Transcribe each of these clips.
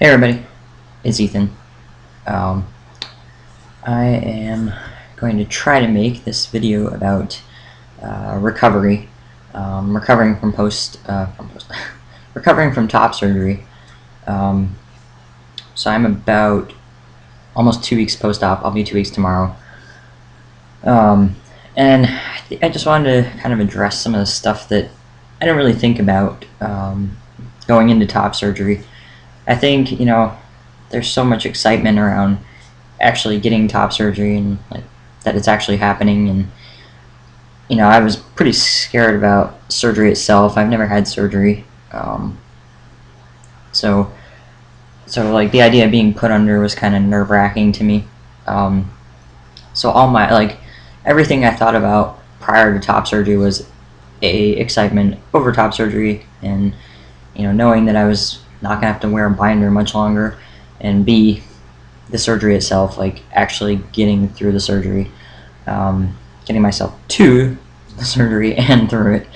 Hey everybody, it's Ethan. Um, I am going to try to make this video about recovery, recovering from recovering from top surgery. So I'm about almost 2 weeks post-op. I'll be 2 weeks tomorrow, and I just wanted to kind of address some of the stuff that I didn't really think about going into top surgery. I think there's so much excitement around actually getting top surgery and like that it's actually happening, and I was pretty scared about surgery itself. I've never had surgery, so like the idea of being put under was kind of nerve-wracking to me. So all my everything I thought about prior to top surgery was a excitement over top surgery, and knowing that I was not gonna have to wear a binder much longer, and B, the surgery itself, like actually getting through the surgery, getting myself to the surgery and through it.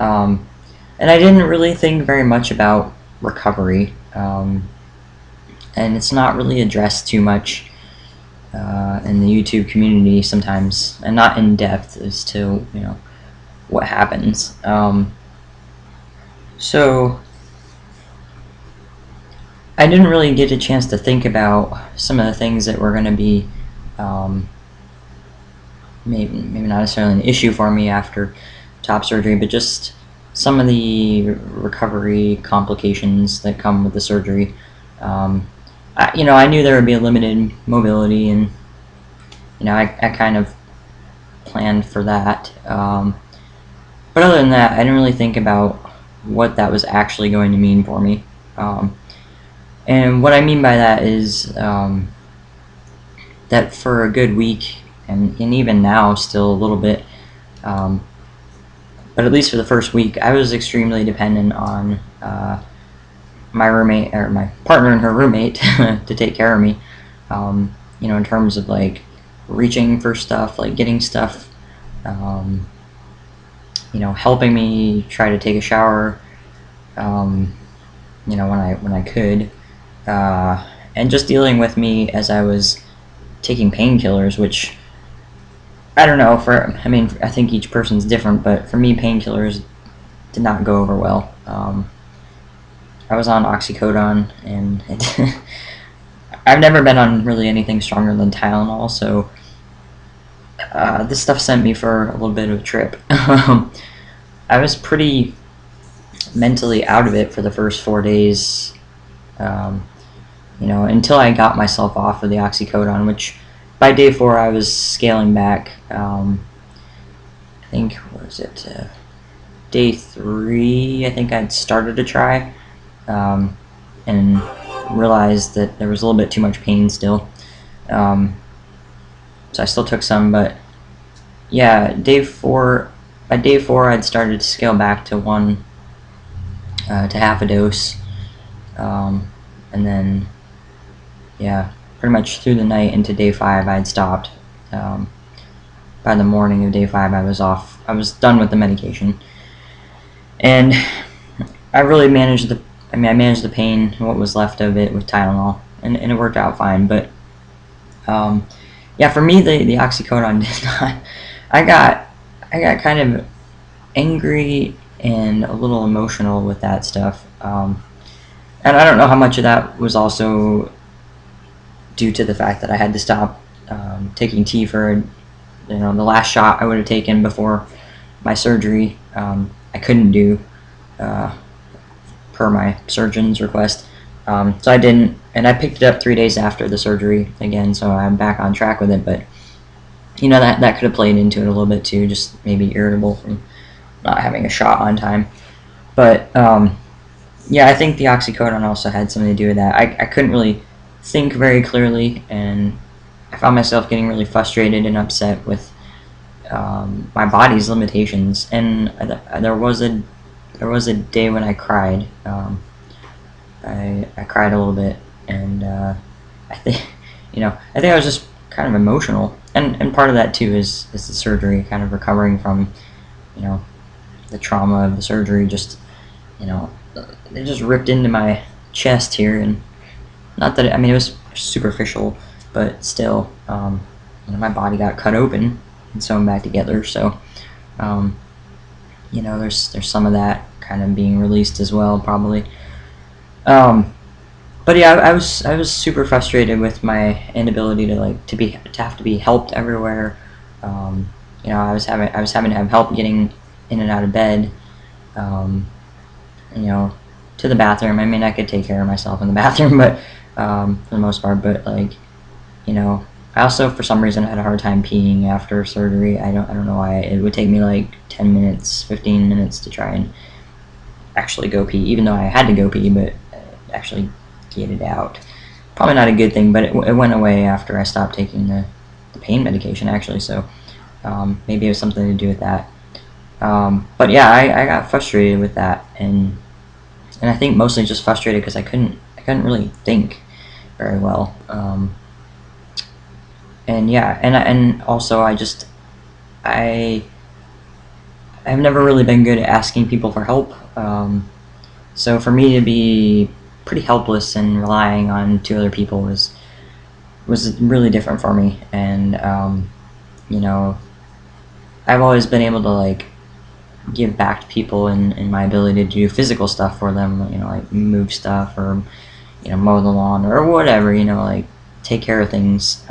And I didn't really think very much about recovery, and it's not really addressed too much in the YouTube community sometimes, and not in depth as to what happens. So I didn't really get a chance to think about some of the things that were going to be maybe not necessarily an issue for me after top surgery, but just some of the recovery complications that come with the surgery. I knew there would be a limited mobility, and I kind of planned for that. But other than that, I didn't really think about what that was actually going to mean for me. And what I mean by that is that for a good week, and even now still a little bit, but at least for the first week, I was extremely dependent on my roommate, or my partner and her roommate, to take care of me, in terms of like reaching for stuff, like getting stuff, helping me try to take a shower, when I could, and just dealing with me as I was taking painkillers, which I don't know, I think each person's different, but for me, painkillers did not go over well. I was on oxycodone, and I've never been on really anything stronger than Tylenol, so this stuff sent me for a little bit of a trip. I was pretty mentally out of it for the first 4 days, until I got myself off of the oxycodone, which by day 4 I was scaling back. I think, what was it, day 3, I think I'd started to try, and realized that there was a little bit too much pain still. So I still took some, but yeah, by day 4 I'd started to scale back to half a dose, and then pretty much through the night into day 5 I'd stopped. By the morning of day 5 I was off. I was done with the medication, and I really managed I managed the pain, what was left of it, with Tylenol, and it worked out fine. But for me, the oxycodone did not. I got kind of angry and a little emotional with that stuff, and I don't know how much of that was also due to the fact that I had to stop taking tea for the last shot I would have taken before my surgery. I couldn't do per my surgeon's request, so I didn't, and I picked it up 3 days after the surgery again, so I'm back on track with it. But that could have played into it a little bit too, just maybe irritable from not having a shot on time. But I think the oxycodone also had something to do with that. I couldn't really think very clearly, and I found myself getting really frustrated and upset with my body's limitations. And there was a day when I cried. I cried a little bit, and I think I was just kind of emotional, and part of that too is the surgery, kind of recovering from the trauma of the surgery. Just it just ripped into my chest here, and not that I mean it was superficial, but still, my body got cut open and sewn back together. So, um, there's some of that kind of being released as well, probably. Um, but yeah, I was super frustrated with my inability to have to be helped everywhere. Um, I was having to have help getting in and out of bed. Um, you know, to the bathroom. I mean, I could take care of myself in the bathroom, but for the most part. But I also for some reason had a hard time peeing after surgery. I don't know why. It would take me like 10 minutes, 15 minutes to try and actually go pee, even though I had to go pee, but actually get it out. Probably not a good thing, but it went away after I stopped taking the pain medication, actually, so maybe it was something to do with that. But yeah, I got frustrated with that, and I think mostly just frustrated because I couldn't really think very well. And yeah, and also I I've never really been good at asking people for help. So for me to be pretty helpless and relying on two other people was really different for me. And you know, I've always been able to give back to people in my ability to do physical stuff for them. Like move stuff or mow the lawn or whatever. Like take care of things.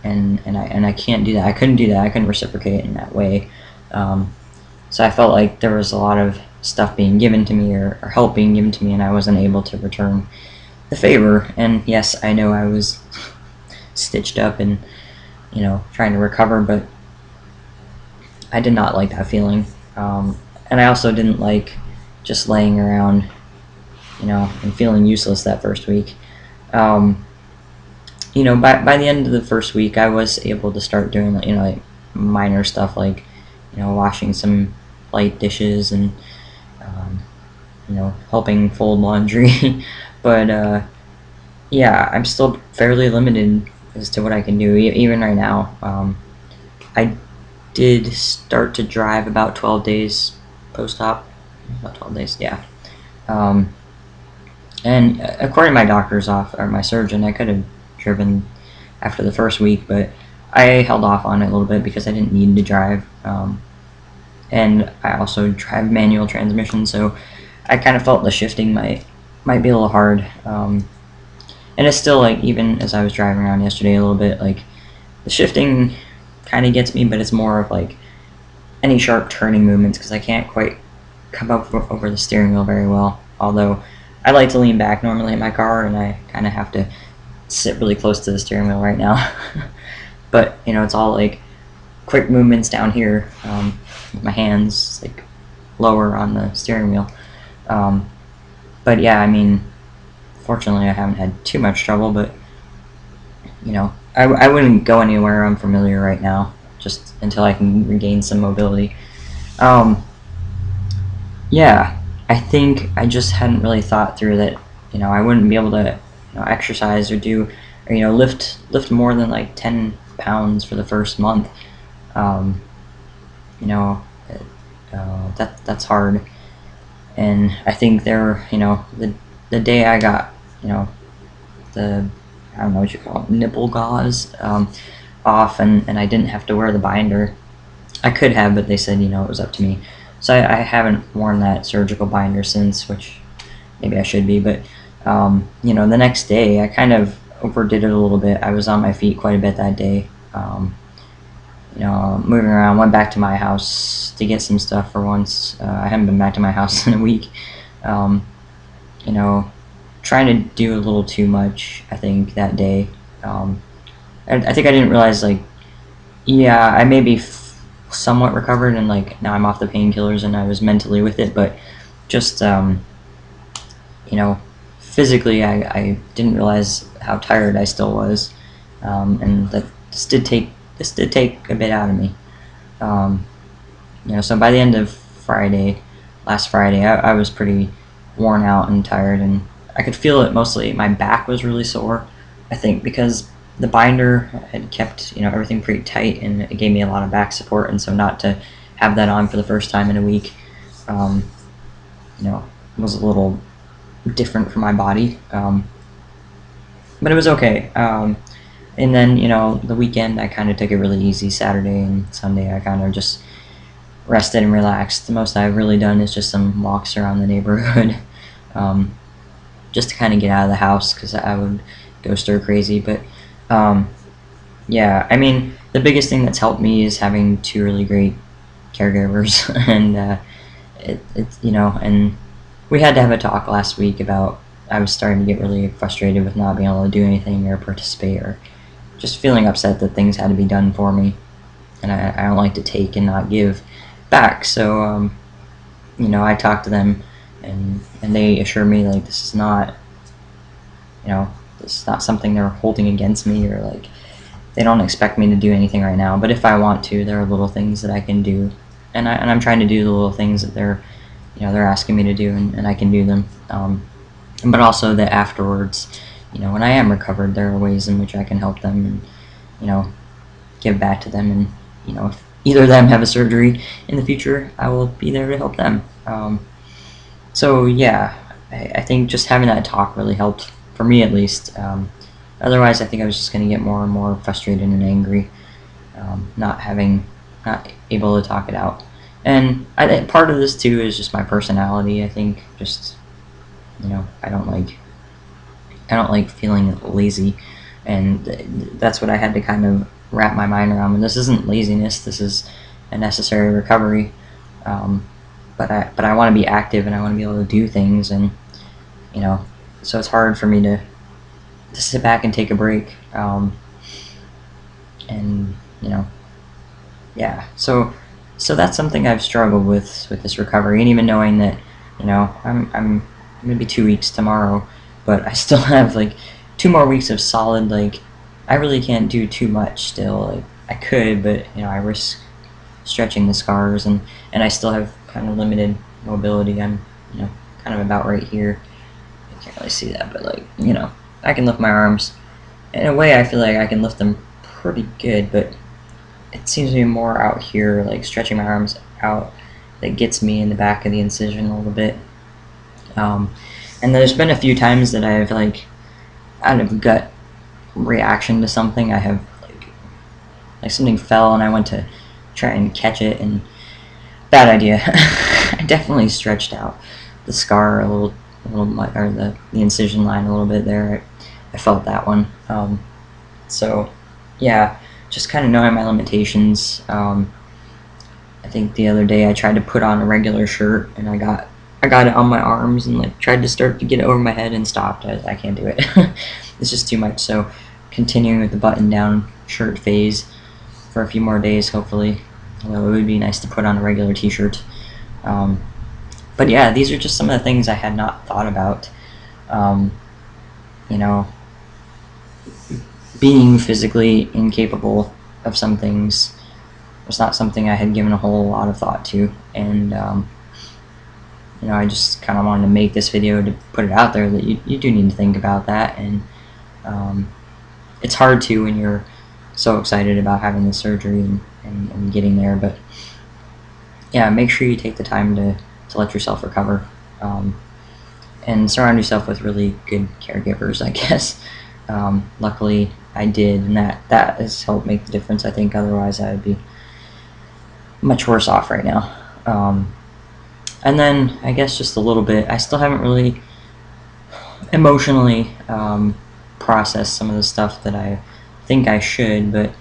And I can't do that. I couldn't do that. I couldn't reciprocate in that way. Um, so I felt like there was a lot of stuff being given to me or help being given to me, and I wasn't able to return the favor. And yes, I know I was stitched up and trying to recover, but I did not like that feeling. And I also didn't like just laying around, and feeling useless that first week. Um, by the end of the first week, I was able to start doing like minor stuff like washing some light dishes and um, helping fold laundry. But yeah, I'm still fairly limited as to what I can do even right now. I did start to drive about 12 days post-op. About 12 days, yeah. Um, and according to my doctor's off or my surgeon, I could have driven after the first week, but I held off on it a little bit because I didn't need to drive. And I also drive manual transmission, so I kind of felt the shifting might be a little hard. And it's still like even as I was driving around yesterday a little bit, like the shifting kind of gets me, but it's more of like any sharp turning movements because I can't quite come up over the steering wheel very well. Although I like to lean back normally in my car, and I kind of have to sit really close to the steering wheel right now. But it's all like quick movements down here with my hands like lower on the steering wheel. But yeah, I mean, fortunately I haven't had too much trouble, but I wouldn't go anywhere unfamiliar right now just until I can regain some mobility. um, yeah, I think I just hadn't really thought through that I wouldn't be able to exercise or do or lift more than like 10 pounds for the first month. um, you know that's hard. And I think the day I got the I don't know what you call it, nipple gauze off, and I didn't have to wear the binder. I could have, but they said it was up to me. So I haven't worn that surgical binder since, which maybe I should be. But the next day I kind of overdid it a little bit. I was on my feet quite a bit that day. Moving around. Went back to my house to get some stuff for once. I haven't been back to my house in a week. Um, you know, Trying to do a little too much, I think, that day. I think I didn't realize, yeah, I may be somewhat recovered and, now I'm off the painkillers and I was mentally with it, but just, you know, physically, I didn't realize how tired I still was, and that this did take a bit out of me. Um, so by the end of last Friday, I was pretty worn out and tired, and I could feel it mostly. My back was really sore, I think, because the binder had kept everything pretty tight, and it gave me a lot of back support. And so not to have that on for the first time in a week, um, was a little different for my body. but it was okay. And then, you know, the weekend I kind of took it really easy. Saturday and Sunday I kind of just rested and relaxed. The most I've really done is just some walks around the neighborhood, um, just to kind of get out of the house because I would go stir crazy. But um, yeah, I mean, the biggest thing that's helped me is having two really great caregivers, and you know, and we had to have a talk last week about I was starting to get really frustrated with not being able to do anything or participate or just feeling upset that things had to be done for me, and I don't like to take and not give back. So you know, I talked to them, and they assure me like this is not, you know, this is not something they're holding against me, or like they don't expect me to do anything right now. But if I want to, there are little things that I can do, and I'm trying to do the little things that they're asking me to do, and I can do them. But also that afterwards, you know, when I am recovered, there are ways in which I can help them, and you know, give back to them, and you know, if either of them have a surgery in the future, I will be there to help them. So yeah, I think just having that talk really helped for me at least. Otherwise, I think I was just going to get more and more frustrated and angry, not able to talk it out. And I think part of this too is just my personality. I think just, you know, I don't like feeling lazy, and that's what I had to kind of wrap my mind around. And this isn't laziness. This is a necessary recovery. Um, but I want to be active, and I want to be able to do things, and you know, so it's hard for me to sit back and take a break. And you know, yeah. So that's something I've struggled with this recovery, and even knowing that, you know, I'm gonna be 2 weeks tomorrow, but I still have like 2 more weeks of solid, like I really can't do too much still. Like I could, but you know, I risk stretching the scars, and I still have kind of limited mobility. I'm, you know, kind of about right here. You can't really see that, but like, you know, I can lift my arms. In a way, I feel like I can lift them pretty good, but it seems to be more out here, like stretching my arms out, that gets me in the back of the incision a little bit. Um, and there's been a few times that I've like, out of gut reaction to something, I have like something fell and I went to try and catch it, and bad idea. I definitely stretched out the scar a little, or the incision line a little bit there. I felt that one. So yeah, just kind of knowing my limitations. I think the other day I tried to put on a regular shirt, and I got it on my arms and like tried to start to get it over my head and stopped. I can't do it. It's just too much. So continuing with the button down shirt phase for a few more days, hopefully. Although it would be nice to put on a regular t-shirt. But yeah, these are just some of the things I had not thought about. You know, being physically incapable of some things was not something I had given a whole lot of thought to, and you know, I just kind of wanted to make this video to put it out there that you do need to think about that. And it's hard to when you're so excited about having the surgery and getting there, but yeah, make sure you take the time to let yourself recover, and surround yourself with really good caregivers, I guess. Luckily I did, and that has helped make the difference. I think otherwise I would be much worse off right now. And then I guess just a little bit, I still haven't really emotionally processed some of the stuff that I think I should, but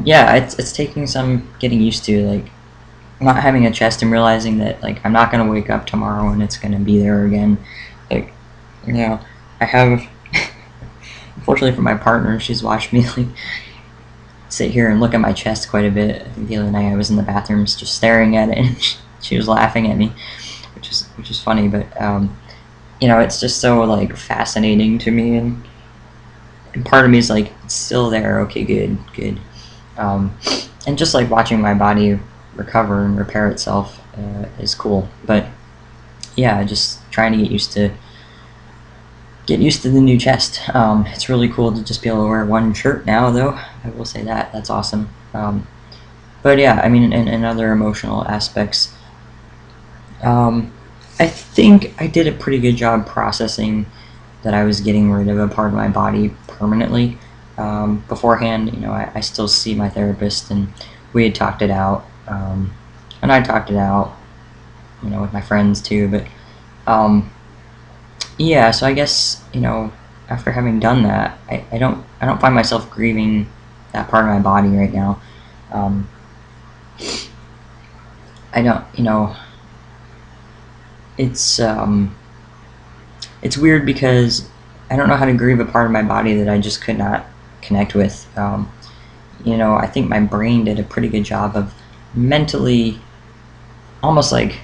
yeah, it's taking some getting used to, like not having a chest and realizing that like I'm not gonna wake up tomorrow and it's gonna be there again. Like, you know, I have unfortunately for my partner, she's watched me like sit here and look at my chest quite a bit. I think the other night I was in the bathrooms just staring at it, and she was laughing at me, which is funny. But you know, it's just so like fascinating to me, and part of me is like, it's still there. Okay, good. And just like watching my body recover and repair itself is cool. But yeah, just trying to get used to the new chest. It's really cool to just be able to wear one shirt now, though. I will say that's awesome. But yeah, I mean, in other emotional aspects, I think I did a pretty good job processing that I was getting rid of a part of my body permanently. Beforehand, I still see my therapist, and we had talked it out, and I talked it out, with my friends too. But yeah, so I guess after having done that, I don't find myself grieving that part of my body right now. Um, I don't, it's it's weird because I don't know how to grieve a part of my body that I just could not connect with. I think my brain did a pretty good job of mentally almost like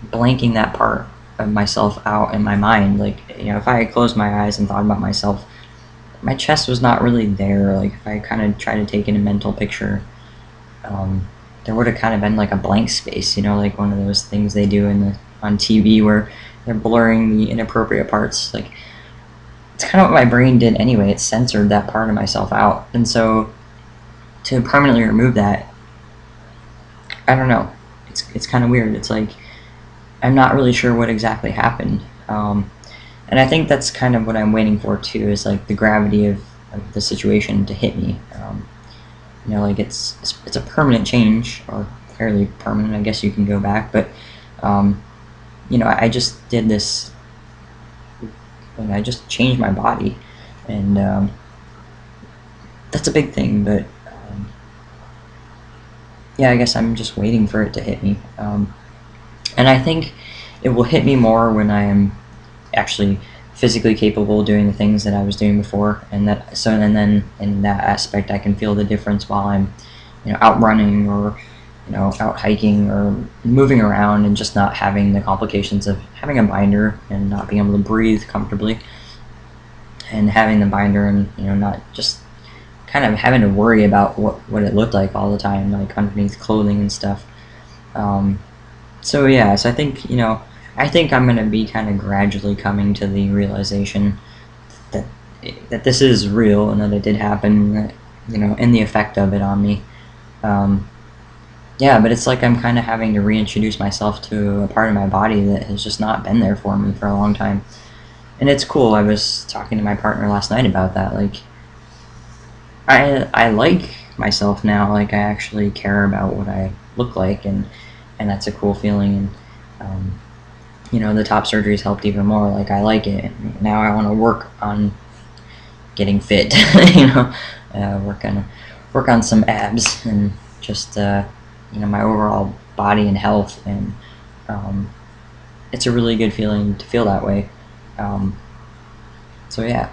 blanking that part of myself out in my mind. Like, if I had closed my eyes and thought about myself, my chest was not really there. Like, if I kind of tried to take in a mental picture, there would have kind of been like a blank space, like one of those things they do on TV where they're blurring the inappropriate parts. Like, it's kind of what my brain did anyway. It censored that part of myself out, and so to permanently remove that, I don't know. It's kind of weird. It's like I'm not really sure what exactly happened, and I think that's kind of what I'm waiting for too. Is like the gravity of the situation to hit me. Like it's a permanent change, or fairly permanent. I guess you can go back, but I just did this. And I just changed my body, and that's a big thing. But yeah, I guess I'm just waiting for it to hit me, and I think it will hit me more when I am actually physically capable of doing the things that I was doing before, and then in that aspect I can feel the difference while I'm out running, or out hiking, or moving around, and just not having the complications of having a binder and not being able to breathe comfortably, and having the binder and not just kind of having to worry about what it looked like all the time, like underneath clothing and stuff. So yeah, so I think I'm gonna be kind of gradually coming to the realization that this is real and that it did happen, and the effect of it on me. Yeah, but it's like I'm kind of having to reintroduce myself to a part of my body that has just not been there for me for a long time. And it's cool. I was talking to my partner last night about that. Like, I like myself now. Like, I actually care about what I look like, and that's a cool feeling. And the top surgery's helped even more. Like, I like it. Now I want to work on getting fit. you know, work on some abs, and just my overall body and health. And it's a really good feeling to feel that way. So yeah.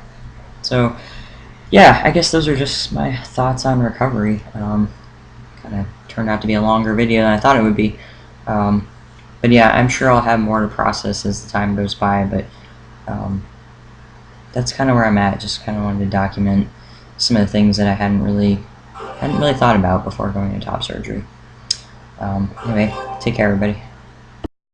So yeah, I guess those are just my thoughts on recovery. Kind of turned out to be a longer video than I thought it would be. But yeah, I'm sure I'll have more to process as the time goes by. But that's kind of where I'm at. Just kind of wanted to document some of the things that I hadn't really thought about before going to top surgery. Anyway, take care, everybody.